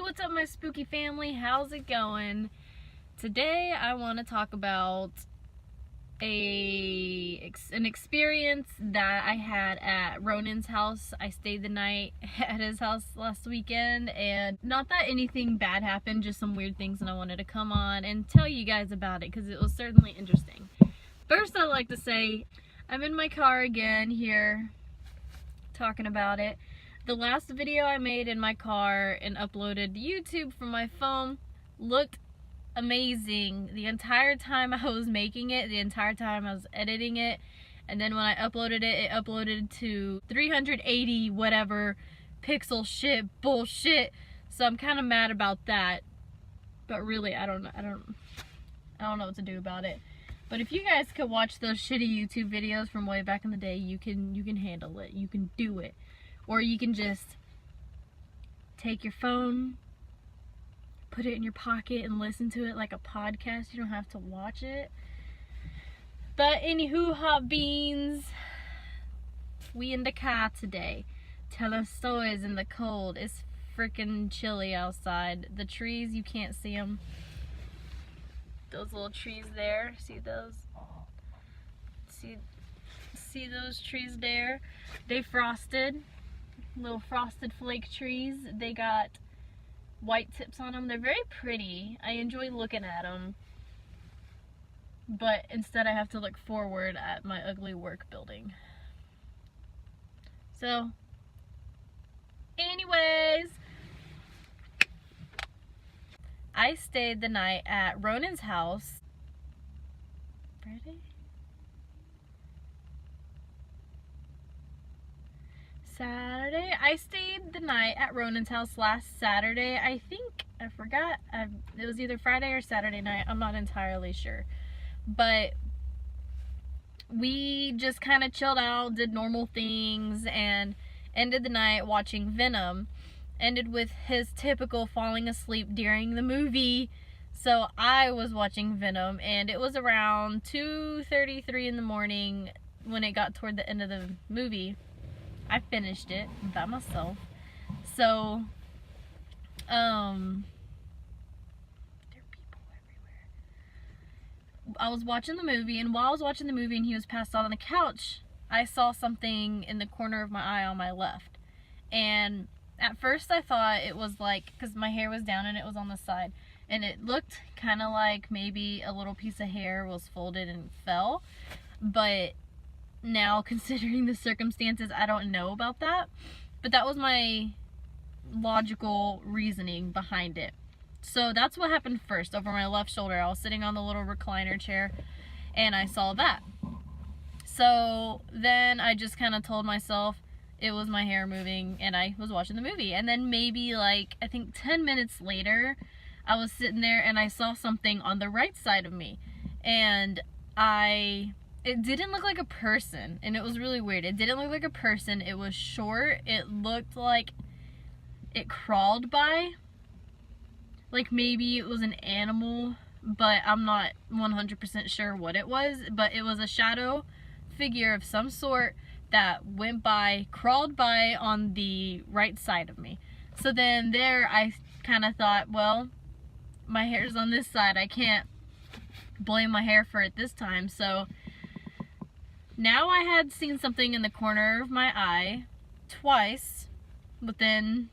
what's up my spooky family? How's it going? Today I want to talk about an experience that I had at Ronin's house. I stayed the night at his house last weekend, and not that anything bad happened, just some weird things, and I wanted to come on and tell you guys about it because it was certainly interesting. First, I'd like to say I'm in my car again here talking about it. The last video I made in my car and uploaded to YouTube from my phone looked amazing the entire time I was making it, the entire time I was editing it, and then when I uploaded it, it uploaded to 380 whatever pixel shit bullshit. So I'm kind of mad about that, but really I don't know what to do about it. But if you guys could watch those shitty YouTube videos from way back in the day, you can handle it. You can do it. Or you can just take your phone, put it in your pocket, and listen to it like a podcast. You don't have to watch it. But anywho, hot beans, we in the car today, telling stories in the cold. It's freaking chilly outside. The trees, you can't see them. Those little trees there, see those? See those trees there? They frosted. Little frosted flake trees. They got white tips on them. They're very pretty. I enjoy looking at them. But instead I have to look forward at my ugly work building. So, anyways, I stayed the night at Ronin's house. Friday? Saturday. I stayed the night at Ronin's house last Saturday. I think, I forgot, it was either Friday or Saturday night. I'm not entirely sure. But we just kind of chilled out, did normal things, and ended the night watching Venom. Ended with his typical falling asleep during the movie. So I was watching Venom, and it was around 2:33 in the morning when it got toward the end of the movie. I finished it by myself. So, there are people everywhere. I was watching the movie, and while I was watching the movie and he was passed out on the couch, I saw something in the corner of my eye on my left. And at first I thought it was like, because my hair was down and it was on the side, and it looked kind of like maybe a little piece of hair was folded and fell. But now, considering the circumstances, I don't know about that. But that was my logical reasoning behind it. So that's what happened first. Over my left shoulder, I was sitting on the little recliner chair and I saw that. So then I just kind of told myself it was my hair moving and I was watching the movie. And then maybe like, I think 10 minutes later, I was sitting there and I saw something on the right side of me. And it didn't look like a person, and it was really weird. It didn't look like a person. It was short. It looked like it crawled by. Like maybe it was an animal, but I'm not 100% sure what it was. But it was a shadow figure of some sort that went by, crawled by on the right side of me. So then there I kind of thought, well, my hair's on this side. I can't blame my hair for it this time. So now I had seen something in the corner of my eye twice within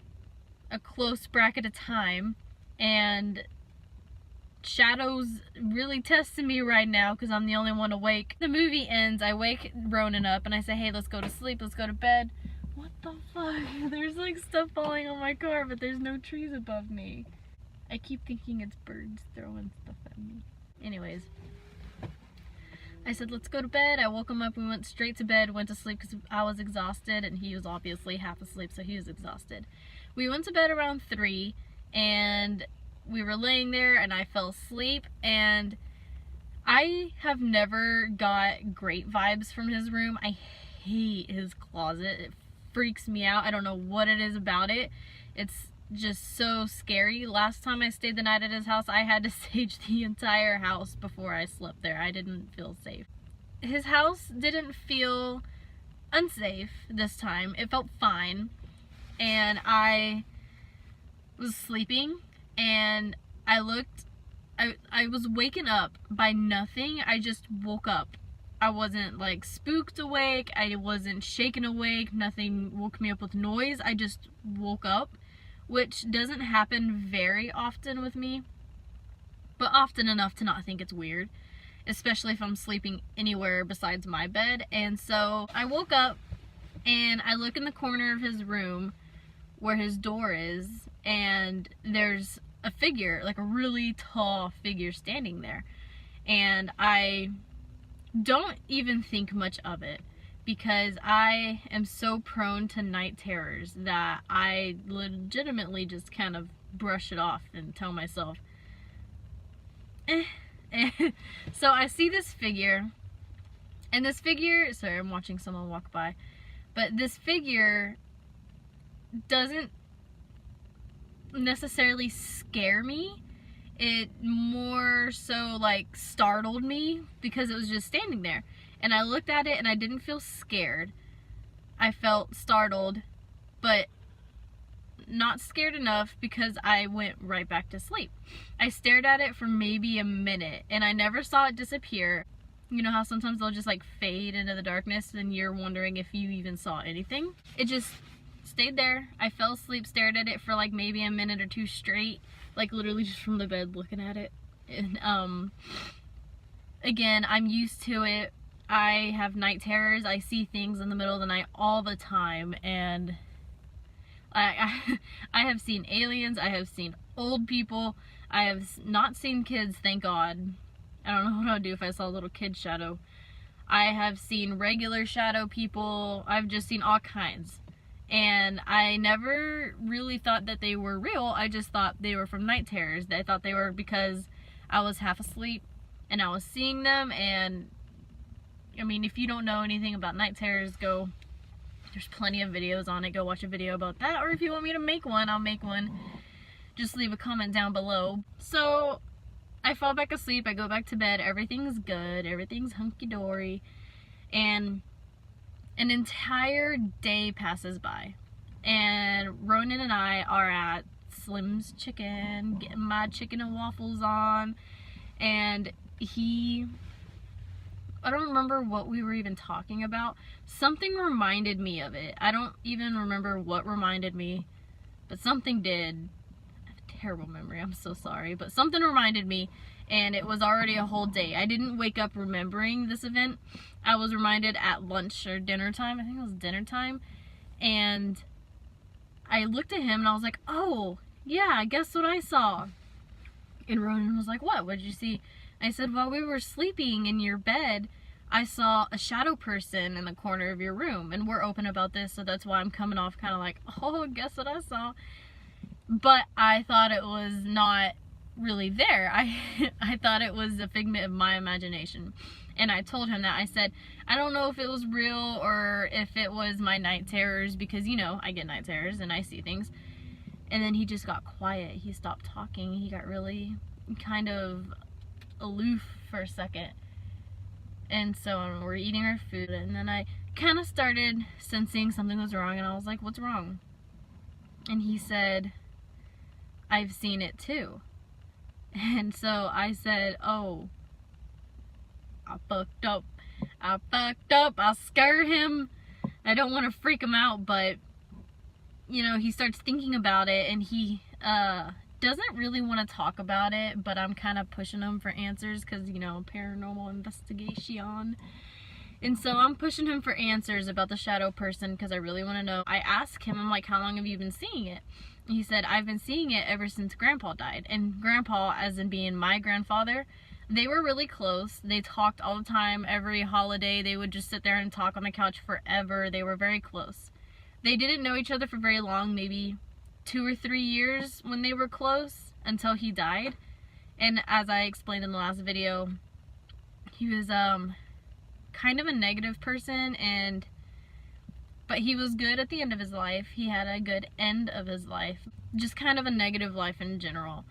a close bracket of time, and shadows really testing me right now because I'm the only one awake. The movie ends, I wake Ronin up and I say, hey, let's go to sleep, let's go to bed. What the fuck? There's like stuff falling on my car, but there's no trees above me. I keep thinking it's birds throwing stuff at me. Anyways, I said, let's go to bed. I woke him up. We went straight to bed, went to sleep because I was exhausted and he was obviously half asleep, so he was exhausted. We went to bed around 3 and we were laying there and I fell asleep, and I have never got great vibes from his room. I hate his closet. It freaks me out. I don't know what it is about it. It's just so scary. Last time I stayed the night at his house, I had to sage the entire house before I slept there. I didn't feel safe. His house didn't feel unsafe this time. It felt fine. And I was sleeping and I looked, I was waken up by nothing. I just woke up. I wasn't like spooked awake. I wasn't shaken awake. Nothing woke me up with noise. I just woke up, which doesn't happen very often with me, but often enough to not think it's weird, especially if I'm sleeping anywhere besides my bed. And so I woke up and I look in the corner of his room where his door is, and there's a figure, like a really tall figure standing there. And I don't even think much of it because I am so prone to night terrors that I legitimately just kind of brush it off and tell myself, eh. So I see this figure, and this figure, sorry, I'm watching someone walk by, but this figure doesn't necessarily scare me. It more so like startled me because it was just standing there, and I looked at it and I didn't feel scared. I felt startled, but not scared enough because I went right back to sleep. I stared at it for maybe a minute and I never saw it disappear. You know how sometimes they'll just like fade into the darkness and you're wondering if you even saw anything? It just stayed there. I fell asleep, stared at it for like maybe a minute or two straight, like literally just from the bed looking at it. And again, I'm used to it. I have night terrors. I see things in the middle of the night all the time, and I have seen aliens. I have seen old people. I have not seen kids, thank God. I don't know what I would do if I saw a little kid shadow. I have seen regular shadow people. I've just seen all kinds. And I never really thought that they were real. I just thought they were from night terrors. I thought they were because I was half asleep and I was seeing them. And I mean, if you don't know anything about night terrors, there's plenty of videos on it. Go watch a video about that. Or if you want me to make one, I'll make one. Just leave a comment down below. So I fall back asleep. I go back to bed. Everything's good. Everything's hunky-dory. And an entire day passes by, and Ronin and I are at Slim's Chicken, getting my chicken and waffles on, and I don't remember what we were even talking about. Something reminded me of it. I don't even remember what reminded me, but something did. I have a terrible memory, I'm so sorry, but something reminded me, and it was already a whole day. I didn't wake up remembering this event. I was reminded at lunch or dinner time. I think it was dinner time. And I looked at him and I was like, oh, yeah, guess what I saw? And Ronan was like, what? What did you see? I said, while we were sleeping in your bed, I saw a shadow person in the corner of your room. And we're open about this, so that's why I'm coming off kind of like, oh, guess what I saw? But I thought it was not really there. I thought it was a figment of my imagination. And I told him that. I said, I don't know if it was real or if it was my night terrors, because, you know, I get night terrors and I see things. And then he just got quiet. He stopped talking. He got really kind of aloof for a second. And so we're eating our food, and then I kind of started sensing something was wrong, and I was like, what's wrong? And he said, I've seen it too. And so I said, oh, I fucked up. I'll scare him. I don't want to freak him out, but, you know, he starts thinking about it, and he doesn't really want to talk about it, but I'm kind of pushing him for answers because, you know, paranormal investigation. And so I'm pushing him for answers about the shadow person because I really want to know. I asked him, I'm like, how long have you been seeing it? And he said, I've been seeing it ever since Grandpa died. And Grandpa, as in being my grandfather, they were really close. They talked all the time. Every holiday, they would just sit there and talk on the couch forever. They were very close. They didn't know each other for very long, maybe 2 or 3 years when they were close until he died. And as I explained in the last video, he was kind of a negative person, but he was good at the end of his life. He had a good end of his life. Just kind of a negative life in general.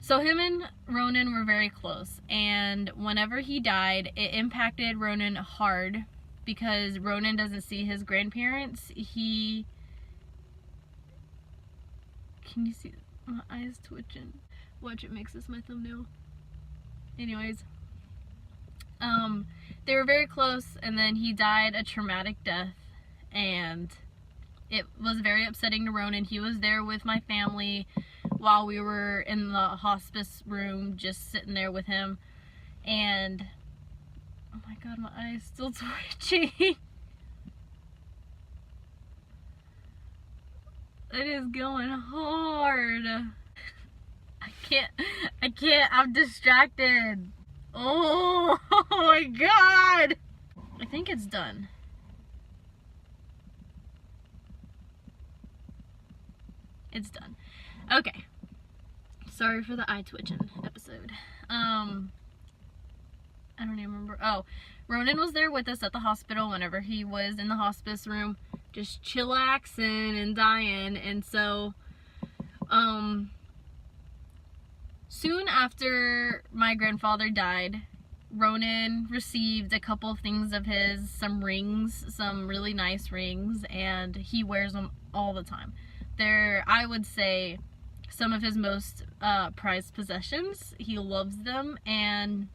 So him and Ronan were very close, and whenever he died, it impacted Ronan hard because Ronan doesn't see his grandparents. Can you see? My eye's twitching. Watch, it makes this my thumbnail. Anyways, they were very close, and then he died a traumatic death, and it was very upsetting to Ronin. He was there with my family while we were in the hospice room, just sitting there with him, and oh my god, my eye is still twitching. It is going hard. I can't, I'm distracted. Oh my god! I think it's done. It's done. Okay. Sorry for the eye twitching episode. I don't even remember. Oh, Ronin was there with us at the hospital whenever he was in the hospice room, just chillaxing and dying. And so, soon after my grandfather died, Ronin received a couple of things of his, some rings, some really nice rings, and he wears them all the time. They're, I would say, some of his most prized possessions. He loves them, and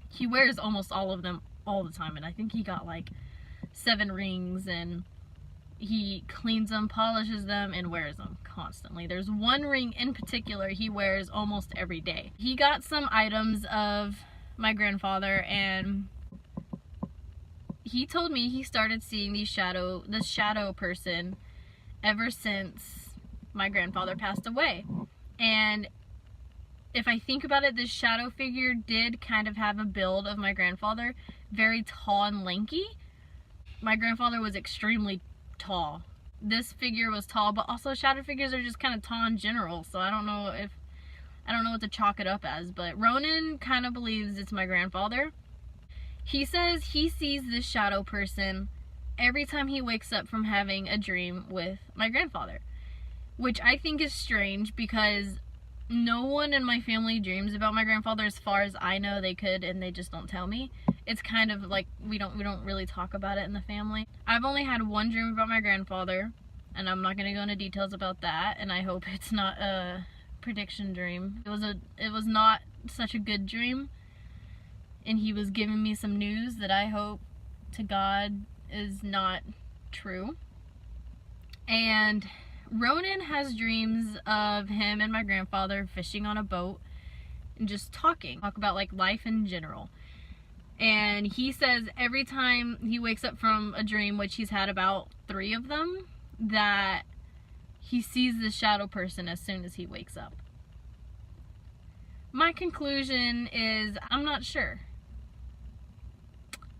he wears almost all of them all the time. And I think he got like 7 rings, and he cleans them, polishes them, and wears them constantly. There's one ring in particular he wears almost every day. He got some items of my grandfather, and he told me he started seeing this shadow person ever since my grandfather passed away. And if I think about it, this shadow figure did kind of have a build of my grandfather, very tall and lanky. My grandfather was extremely tall. This figure was tall, but also shadow figures are just kind of tall in general, so I don't know what to chalk it up as, but Ronin kind of believes it's my grandfather. He says he sees this shadow person every time he wakes up from having a dream with my grandfather, which I think is strange because no one in my family dreams about my grandfather. As far as I know, they could, and they just don't tell me. It's kind of like we don't really talk about it in the family. I've only had one dream about my grandfather, and I'm not going to go into details about that, and I hope it's not a prediction dream. It was not such a good dream, and he was giving me some news that I hope to God is not true. And Ronin has dreams of him and my grandfather fishing on a boat and just talk about like life in general. And he says every time he wakes up from a dream, which he's had about 3 of them, that he sees the shadow person as soon as he wakes up. My conclusion is I'm not sure.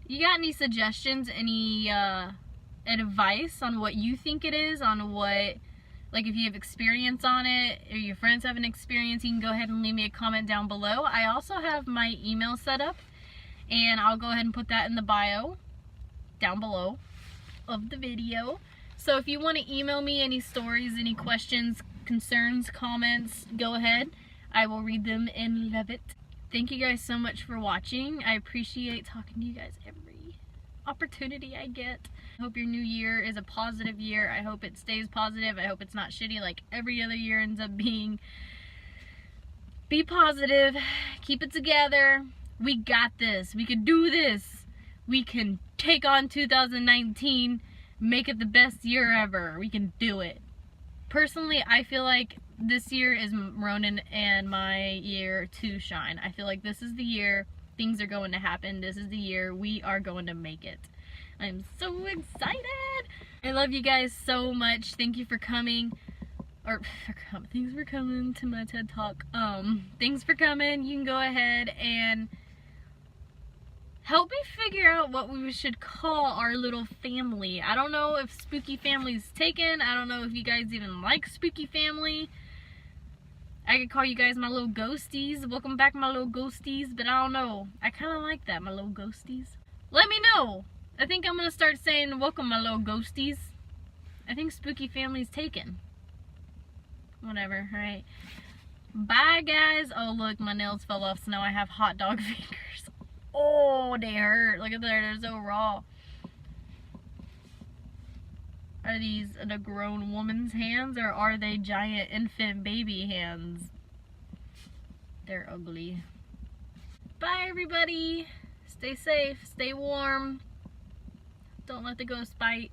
You got any suggestions, any advice on what you think it is, on what, like if you have experience on it, or your friends have an experience, you can go ahead and leave me a comment down below. I also have my email set up, and I'll go ahead and put that in the bio down below of the video. So if you want to email me any stories, any questions, concerns, comments, go ahead. I will read them and love it. Thank you guys so much for watching. I appreciate talking to you guys every opportunity I get. I hope your new year is a positive year. I hope it stays positive. I hope it's not shitty like every other year ends up being. Be positive. Keep it together. We got this. We can do this. We can take on 2019. Make it the best year ever. We can do it. Personally, I feel like this year is Ronin and my year to shine. I feel like this is the year things are going to happen. This is the year we are going to make it. I'm so excited. I love you guys so much. Thank you for coming. Thanks for coming to my TED Talk. Thanks for coming. You can go ahead and help me figure out what we should call our little family. I don't know if Spooky Family's taken. I don't know if you guys even like Spooky Family. I could call you guys my little ghosties. Welcome back, my little ghosties. But I don't know. I kind of like that, my little ghosties. Let me know. I think I'm going to start saying, welcome, my little ghosties. I think Spooky Family's taken. Whatever, alright. Bye, guys. Oh, look, my nails fell off, so now I have hot dog fingers. Oh, they hurt. Look at there. They're so raw. Are these a grown woman's hands, or are they giant infant baby hands? They're ugly. Bye, everybody. Stay safe, stay warm. Don't let the ghost bite.